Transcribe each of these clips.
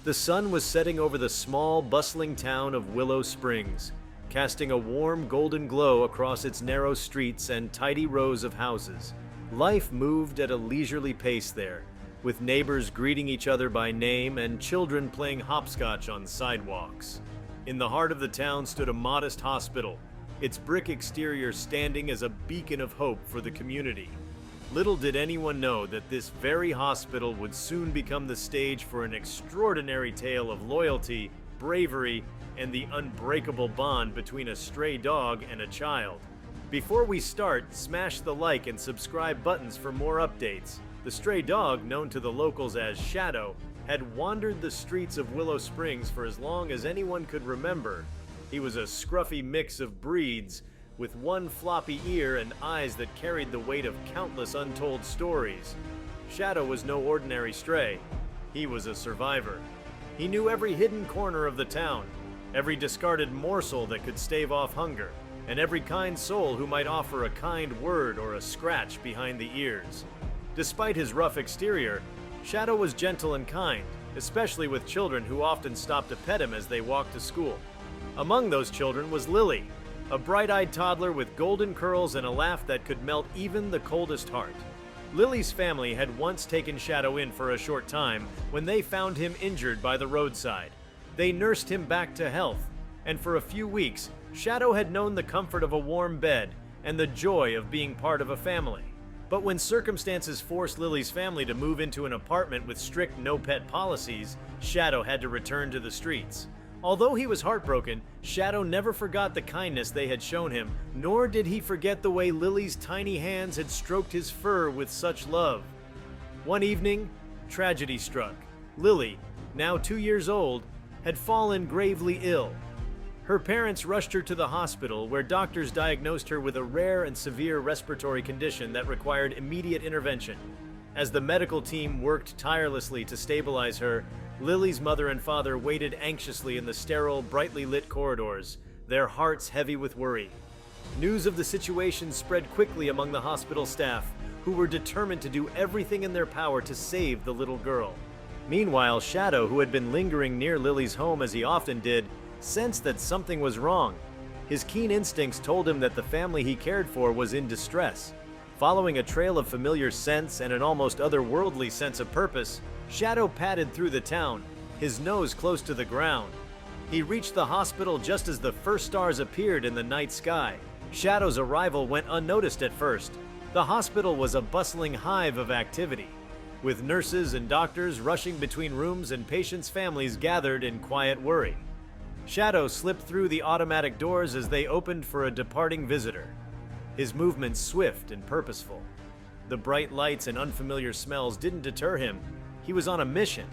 The sun was setting over the small, bustling town of Willow Springs, casting a warm golden glow across its narrow streets and tidy rows of houses. Life moved at a leisurely pace there, with neighbors greeting each other by name and children playing hopscotch on sidewalks. In the heart of the town stood a modest hospital, its brick exterior standing as a beacon of hope for the community. Little did anyone know that this very hospital would soon become the stage for an extraordinary tale of loyalty, bravery, and the unbreakable bond between a stray dog and a child. Before we start, smash the like and subscribe buttons for more updates. The stray dog, known to the locals as Shadow, had wandered the streets of Willow Springs for as long as anyone could remember. He was a scruffy mix of breeds, with one floppy ear and eyes that carried the weight of countless untold stories. Shadow was no ordinary stray. He was a survivor. He knew every hidden corner of the town, every discarded morsel that could stave off hunger, and every kind soul who might offer a kind word or a scratch behind the ears. Despite his rough exterior, Shadow was gentle and kind, especially with children who often stopped to pet him as they walked to school. Among those children was Lily, a bright-eyed toddler with golden curls and a laugh that could melt even the coldest heart. Lily's family had once taken Shadow in for a short time when they found him injured by the roadside. They nursed him back to health, and for a few weeks, Shadow had known the comfort of a warm bed and the joy of being part of a family. But when circumstances forced Lily's family to move into an apartment with strict no-pet policies, Shadow had to return to the streets. Although he was heartbroken, Shadow never forgot the kindness they had shown him, nor did he forget the way Lily's tiny hands had stroked his fur with such love. One evening, tragedy struck. Lily, now 2 years old, had fallen gravely ill. Her parents rushed her to the hospital, where doctors diagnosed her with a rare and severe respiratory condition that required immediate intervention. As the medical team worked tirelessly to stabilize her, Lily's mother and father waited anxiously in the sterile, brightly lit corridors, their hearts heavy with worry. News of the situation spread quickly among the hospital staff, who were determined to do everything in their power to save the little girl. Meanwhile, Shadow, who had been lingering near Lily's home as he often did, sensed that something was wrong. His keen instincts told him that the family he cared for was in distress. Following a trail of familiar scents and an almost otherworldly sense of purpose, Shadow padded through the town, his nose close to the ground. He reached the hospital just as the first stars appeared in the night sky. Shadow's arrival went unnoticed at first. The hospital was a bustling hive of activity, with nurses and doctors rushing between rooms and patients' families gathered in quiet worry. Shadow slipped through the automatic doors as they opened for a departing visitor, his movements swift and purposeful. The bright lights and unfamiliar smells didn't deter him. He was on a mission.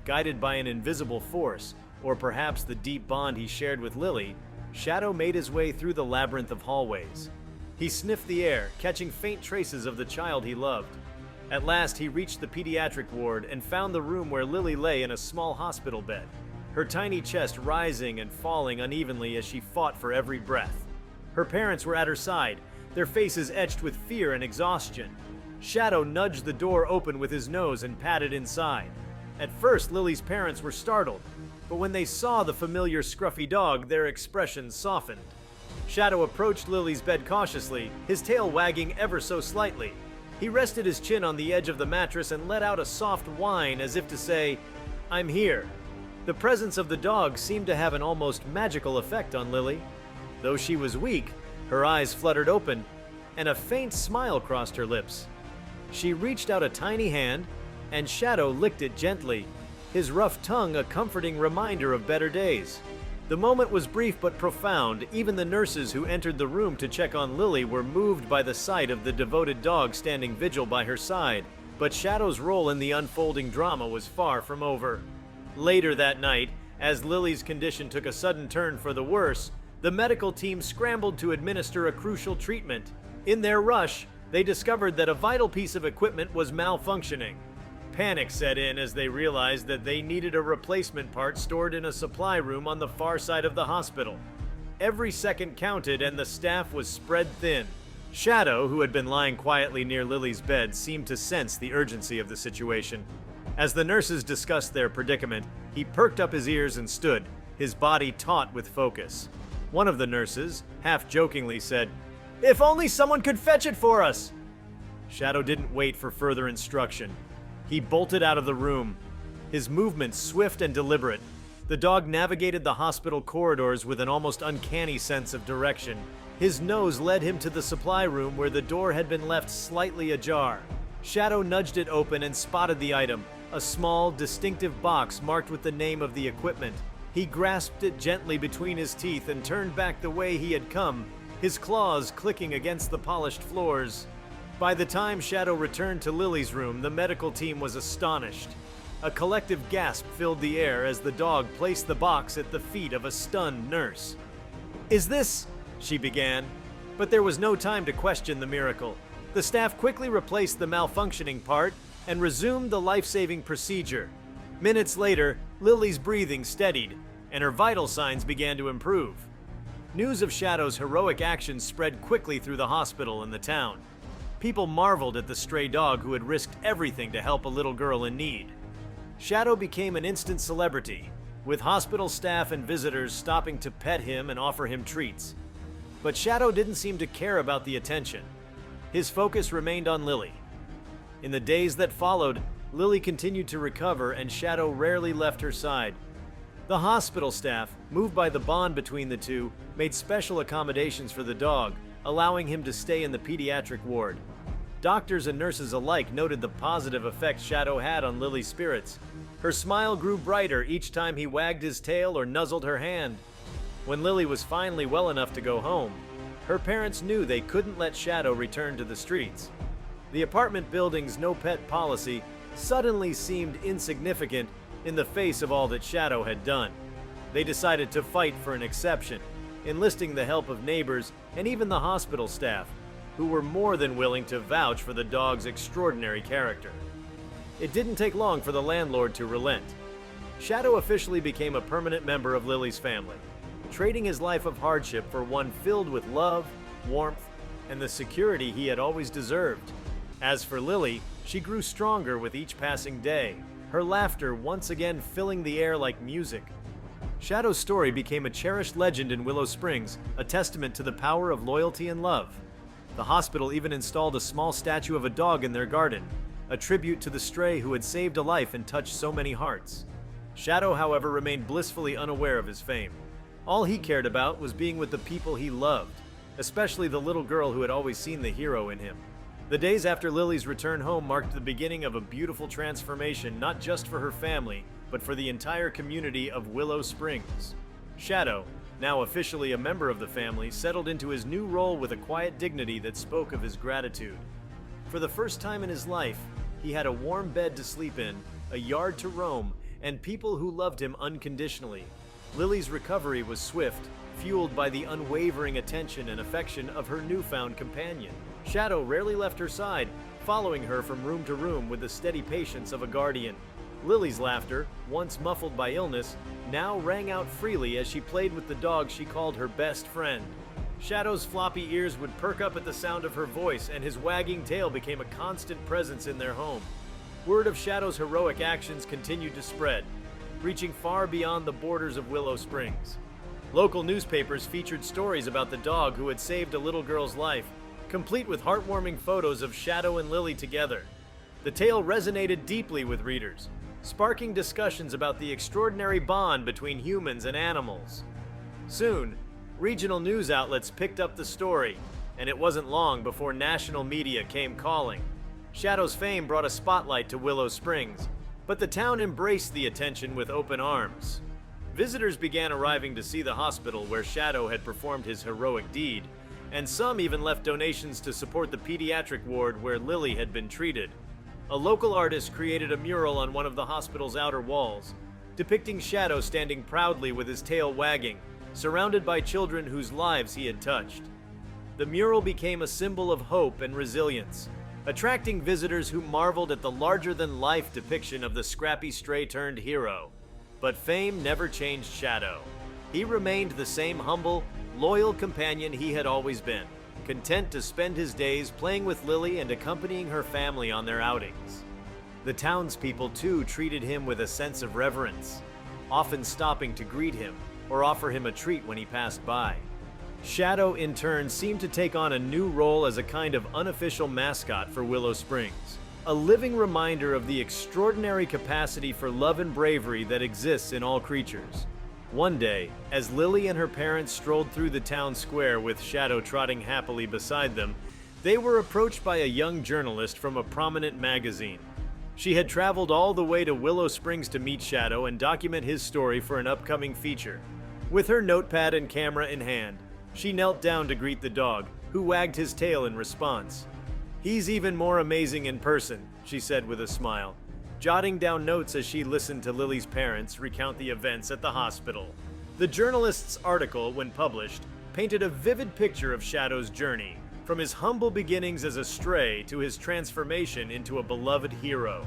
Guided by an invisible force, or perhaps the deep bond he shared with Lily, Shadow made his way through the labyrinth of hallways. He sniffed the air, catching faint traces of the child he loved. At last, he reached the pediatric ward and found the room where Lily lay in a small hospital bed, her tiny chest rising and falling unevenly as she fought for every breath. Her parents were at her side, their faces etched with fear and exhaustion. Shadow nudged the door open with his nose and patted inside. At first, Lily's parents were startled, but when they saw the familiar scruffy dog, their expressions softened. Shadow approached Lily's bed cautiously, his tail wagging ever so slightly. He rested his chin on the edge of the mattress and let out a soft whine as if to say, "I'm here." The presence of the dog seemed to have an almost magical effect on Lily. Though she was weak, her eyes fluttered open, and a faint smile crossed her lips. She reached out a tiny hand, and Shadow licked it gently, his rough tongue a comforting reminder of better days. The moment was brief but profound. Even the nurses who entered the room to check on Lily were moved by the sight of the devoted dog standing vigil by her side. But Shadow's role in the unfolding drama was far from over. Later that night, as Lily's condition took a sudden turn for the worse, the medical team scrambled to administer a crucial treatment. In their rush, they discovered that a vital piece of equipment was malfunctioning. Panic set in as they realized that they needed a replacement part stored in a supply room on the far side of the hospital. Every second counted and the staff was spread thin. Shadow, who had been lying quietly near Lily's bed, seemed to sense the urgency of the situation. As the nurses discussed their predicament, he perked up his ears and stood, his body taut with focus. One of the nurses, half jokingly, said, "If only someone could fetch it for us!" Shadow didn't wait for further instruction. He bolted out of the room, his movements swift and deliberate. The dog navigated the hospital corridors with an almost uncanny sense of direction. His nose led him to the supply room where the door had been left slightly ajar. Shadow nudged it open and spotted the item, a small, distinctive box marked with the name of the equipment. He grasped it gently between his teeth and turned back the way he had come, his claws clicking against the polished floors. By the time Shadow returned to Lily's room, the medical team was astonished. A collective gasp filled the air as the dog placed the box at the feet of a stunned nurse. "Is this?" she began, but there was no time to question the miracle. The staff quickly replaced the malfunctioning part and resumed the life-saving procedure. Minutes later, Lily's breathing steadied, and her vital signs began to improve. News of Shadow's heroic actions spread quickly through the hospital and the town. People marveled at the stray dog who had risked everything to help a little girl in need. Shadow became an instant celebrity, with hospital staff and visitors stopping to pet him and offer him treats. But Shadow didn't seem to care about the attention. His focus remained on Lily. In the days that followed, Lily continued to recover and Shadow rarely left her side. The hospital staff, moved by the bond between the two, made special accommodations for the dog, allowing him to stay in the pediatric ward. Doctors and nurses alike noted the positive effect Shadow had on Lily's spirits. Her smile grew brighter each time he wagged his tail or nuzzled her hand. When Lily was finally well enough to go home, her parents knew they couldn't let Shadow return to the streets. The apartment building's no-pet policy suddenly seemed insignificant in the face of all that Shadow had done. They decided to fight for an exception, enlisting the help of neighbors and even the hospital staff, who were more than willing to vouch for the dog's extraordinary character. It didn't take long for the landlord to relent. Shadow officially became a permanent member of Lily's family, trading his life of hardship for one filled with love, warmth, and the security he had always deserved. As for Lily, she grew stronger with each passing day, her laughter once again filling the air like music. Shadow's story became a cherished legend in Willow Springs, a testament to the power of loyalty and love. The hospital even installed a small statue of a dog in their garden, a tribute to the stray who had saved a life and touched so many hearts. Shadow, however, remained blissfully unaware of his fame. All he cared about was being with the people he loved, especially the little girl who had always seen the hero in him. The days after Lily's return home marked the beginning of a beautiful transformation, not just for her family, but for the entire community of Willow Springs. Shadow, now officially a member of the family, settled into his new role with a quiet dignity that spoke of his gratitude. For the first time in his life, he had a warm bed to sleep in, a yard to roam, and people who loved him unconditionally. Lily's recovery was swift, fueled by the unwavering attention and affection of her newfound companion. Shadow rarely left her side, following her from room to room with the steady patience of a guardian. Lily's laughter, once muffled by illness, now rang out freely as she played with the dog she called her best friend. Shadow's floppy ears would perk up at the sound of her voice, and his wagging tail became a constant presence in their home. Word of Shadow's heroic actions continued to spread, reaching far beyond the borders of Willow Springs. Local newspapers featured stories about the dog who had saved a little girl's life, complete with heartwarming photos of Shadow and Lily together. The tale resonated deeply with readers, sparking discussions about the extraordinary bond between humans and animals. Soon, regional news outlets picked up the story, and it wasn't long before national media came calling. Shadow's fame brought a spotlight to Willow Springs, but the town embraced the attention with open arms. Visitors began arriving to see the hospital where Shadow had performed his heroic deed, and some even left donations to support the pediatric ward where Lily had been treated. A local artist created a mural on one of the hospital's outer walls, depicting Shadow standing proudly with his tail wagging, surrounded by children whose lives he had touched. The mural became a symbol of hope and resilience, attracting visitors who marveled at the larger-than-life depiction of the scrappy stray-turned hero. But fame never changed Shadow. He remained the same humble, loyal companion he had always been, content to spend his days playing with Lily and accompanying her family on their outings. The townspeople too treated him with a sense of reverence, often stopping to greet him or offer him a treat when he passed by. Shadow, in turn, seemed to take on a new role as a kind of unofficial mascot for Willow Springs, a living reminder of the extraordinary capacity for love and bravery that exists in all creatures. One day, as Lily and her parents strolled through the town square with Shadow trotting happily beside them, they were approached by a young journalist from a prominent magazine. She had traveled all the way to Willow Springs to meet Shadow and document his story for an upcoming feature. With her notepad and camera in hand, she knelt down to greet the dog, who wagged his tail in response. "He's even more amazing in person," she said with a smile, jotting down notes as she listened to Lily's parents recount the events at the hospital. The journalist's article, when published, painted a vivid picture of Shadow's journey, from his humble beginnings as a stray to his transformation into a beloved hero.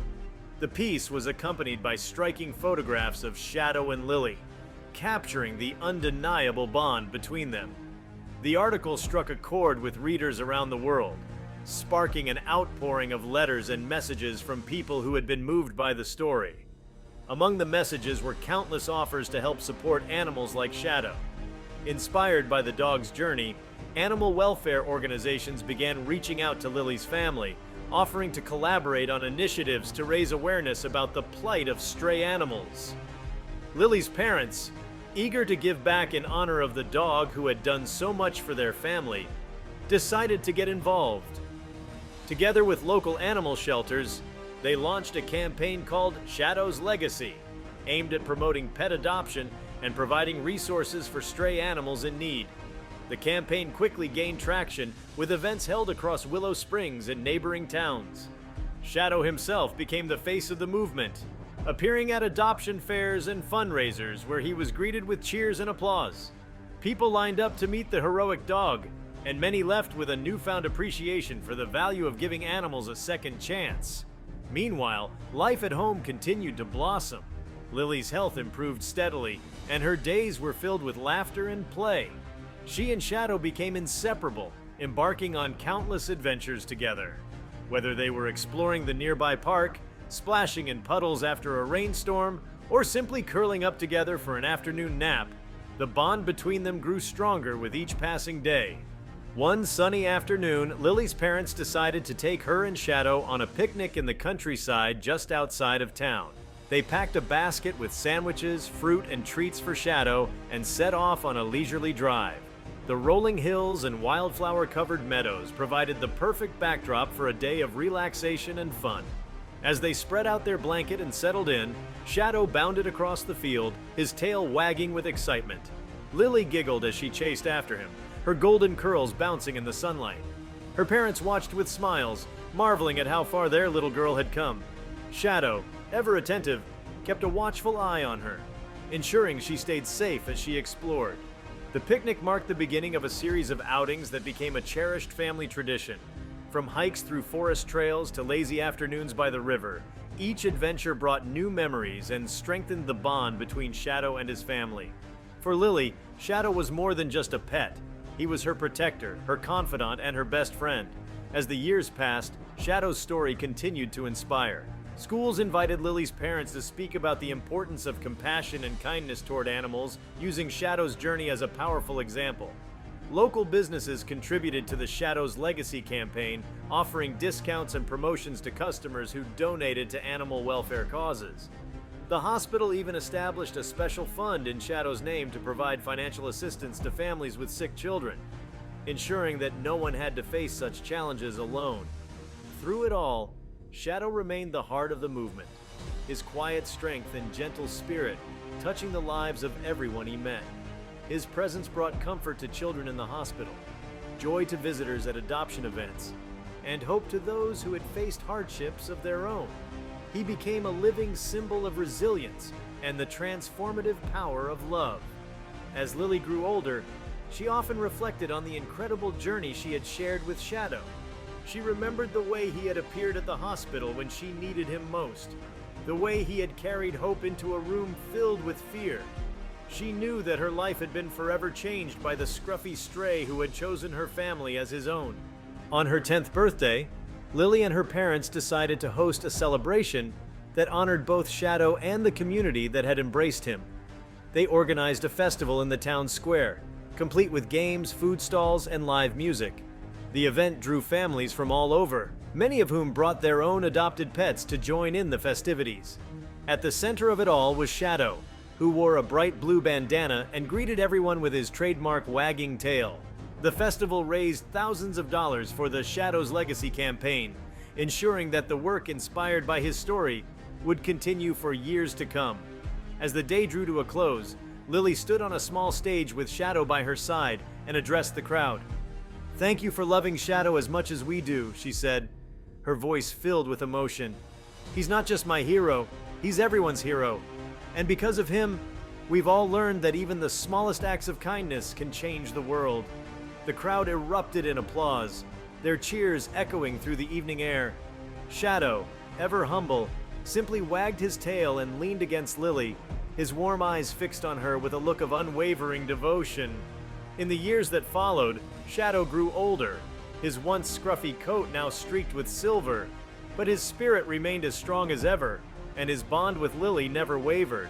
The piece was accompanied by striking photographs of Shadow and Lily, capturing the undeniable bond between them. The article struck a chord with readers around the world, sparking an outpouring of letters and messages from people who had been moved by the story. Among the messages were countless offers to help support animals like Shadow. Inspired by the dog's journey, animal welfare organizations began reaching out to Lily's family, offering to collaborate on initiatives to raise awareness about the plight of stray animals. Lily's parents, eager to give back in honor of the dog who had done so much for their family, decided to get involved. Together with local animal shelters, they launched a campaign called Shadow's Legacy, aimed at promoting pet adoption and providing resources for stray animals in need. The campaign quickly gained traction, with events held across Willow Springs and neighboring towns. Shadow himself became the face of the movement, appearing at adoption fairs and fundraisers where he was greeted with cheers and applause. People lined up to meet the heroic dog, and many left with a newfound appreciation for the value of giving animals a second chance. Meanwhile, life at home continued to blossom. Lily's health improved steadily, and her days were filled with laughter and play. She and Shadow became inseparable, embarking on countless adventures together. Whether they were exploring the nearby park, splashing in puddles after a rainstorm, or simply curling up together for an afternoon nap, the bond between them grew stronger with each passing day. One sunny afternoon, Lily's parents decided to take her and Shadow on a picnic in the countryside just outside of town. They packed a basket with sandwiches, fruit, and treats for Shadow and set off on a leisurely drive. The rolling hills and wildflower-covered meadows provided the perfect backdrop for a day of relaxation and fun. As they spread out their blanket and settled in, Shadow bounded across the field, his tail wagging with excitement. Lily giggled as she chased after him, her golden curls bouncing in the sunlight. Her parents watched with smiles, marveling at how far their little girl had come. Shadow, ever attentive, kept a watchful eye on her, ensuring she stayed safe as she explored. The picnic marked the beginning of a series of outings that became a cherished family tradition. From hikes through forest trails to lazy afternoons by the river, each adventure brought new memories and strengthened the bond between Shadow and his family. For Lily, Shadow was more than just a pet. He was her protector, her confidant, and her best friend. As the years passed, Shadow's story continued to inspire. Schools invited Lily's parents to speak about the importance of compassion and kindness toward animals, using Shadow's journey as a powerful example. Local businesses contributed to the Shadow's Legacy campaign, offering discounts and promotions to customers who donated to animal welfare causes. The hospital even established a special fund in Shadow's name to provide financial assistance to families with sick children, ensuring that no one had to face such challenges alone. Through it all, Shadow remained the heart of the movement, his quiet strength and gentle spirit touching the lives of everyone he met. His presence brought comfort to children in the hospital, joy to visitors at adoption events, and hope to those who had faced hardships of their own. He became a living symbol of resilience and the transformative power of love. As Lily grew older, she often reflected on the incredible journey she had shared with Shadow. She remembered the way he had appeared at the hospital when she needed him most, the way he had carried hope into a room filled with fear. She knew that her life had been forever changed by the scruffy stray who had chosen her family as his own. On her 10th birthday, Lily and her parents decided to host a celebration that honored both Shadow and the community that had embraced him. They organized a festival in the town square, complete with games, food stalls, and live music. The event drew families from all over, many of whom brought their own adopted pets to join in the festivities. At the center of it all was Shadow, who wore a bright blue bandana and greeted everyone with his trademark wagging tail. The festival raised thousands of dollars for the Shadow's Legacy campaign, ensuring that the work inspired by his story would continue for years to come. As the day drew to a close, Lily stood on a small stage with Shadow by her side and addressed the crowd. "Thank you for loving Shadow as much as we do," she said, her voice filled with emotion. "He's not just my hero, he's everyone's hero. And because of him, we've all learned that even the smallest acts of kindness can change the world." The crowd erupted in applause, their cheers echoing through the evening air. Shadow, ever humble, simply wagged his tail and leaned against Lily, his warm eyes fixed on her with a look of unwavering devotion. In the years that followed, Shadow grew older, his once scruffy coat now streaked with silver, but his spirit remained as strong as ever, and his bond with Lily never wavered.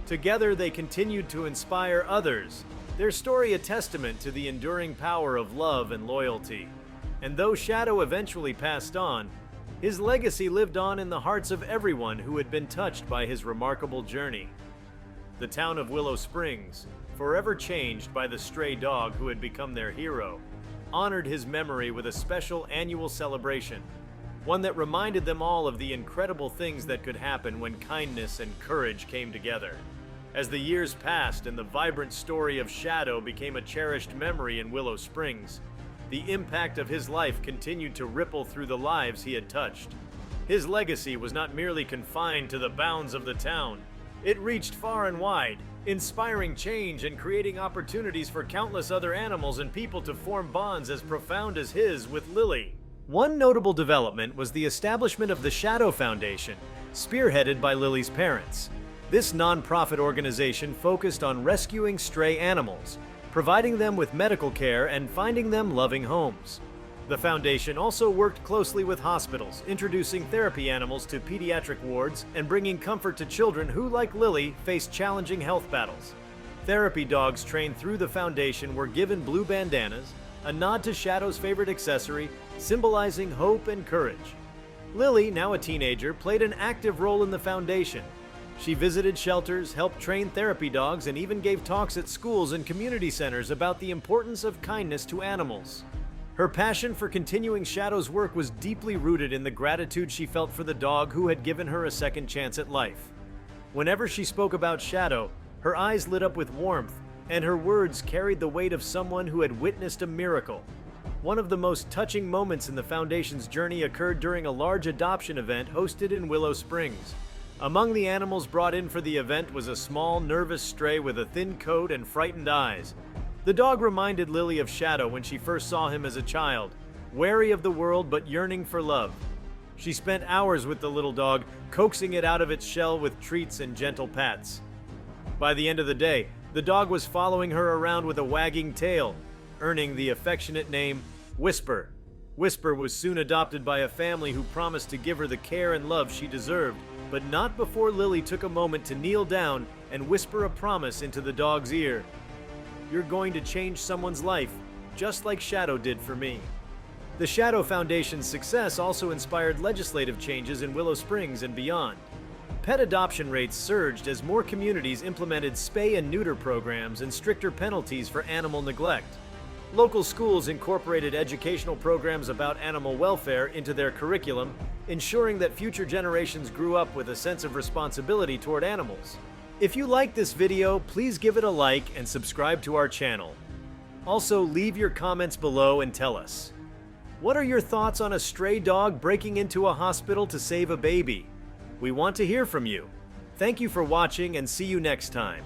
Together they continued to inspire others, their story a testament to the enduring power of love and loyalty. And though Shadow eventually passed on, his legacy lived on in the hearts of everyone who had been touched by his remarkable journey. The town of Willow Springs, forever changed by the stray dog who had become their hero, honored his memory with a special annual celebration, one that reminded them all of the incredible things that could happen when kindness and courage came together. As the years passed and the vibrant story of Shadow became a cherished memory in Willow Springs, the impact of his life continued to ripple through the lives he had touched. His legacy was not merely confined to the bounds of the town. It reached far and wide, inspiring change and creating opportunities for countless other animals and people to form bonds as profound as his with Lily. One notable development was the establishment of the Shadow Foundation, spearheaded by Lily's parents. This nonprofit organization focused on rescuing stray animals, providing them with medical care and finding them loving homes. The foundation also worked closely with hospitals, introducing therapy animals to pediatric wards and bringing comfort to children who, like Lily, faced challenging health battles. Therapy dogs trained through the foundation were given blue bandanas, a nod to Shadow's favorite accessory, symbolizing hope and courage. Lily, now a teenager, played an active role in the foundation. She visited shelters, helped train therapy dogs, and even gave talks at schools and community centers about the importance of kindness to animals. Her passion for continuing Shadow's work was deeply rooted in the gratitude she felt for the dog who had given her a second chance at life. Whenever she spoke about Shadow, her eyes lit up with warmth, and her words carried the weight of someone who had witnessed a miracle. One of the most touching moments in the Foundation's journey occurred during a large adoption event hosted in Willow Springs. Among the animals brought in for the event was a small, nervous stray with a thin coat and frightened eyes. The dog reminded Lily of Shadow when she first saw him as a child, wary of the world but yearning for love. She spent hours with the little dog, coaxing it out of its shell with treats and gentle pats. By the end of the day, the dog was following her around with a wagging tail, earning the affectionate name Whisper. Whisper was soon adopted by a family who promised to give her the care and love she deserved, but not before Lily took a moment to kneel down and whisper a promise into the dog's ear. "You're going to change someone's life, just like Shadow did for me." The Shadow Foundation's success also inspired legislative changes in Willow Springs and beyond. Pet adoption rates surged as more communities implemented spay and neuter programs and stricter penalties for animal neglect. Local schools incorporated educational programs about animal welfare into their curriculum, ensuring that future generations grew up with a sense of responsibility toward animals. If you like this video, please give it a like and subscribe to our channel. Also, leave your comments below and tell us, what are your thoughts on a stray dog breaking into a hospital to save a baby? We want to hear from you. Thank you for watching and see you next time.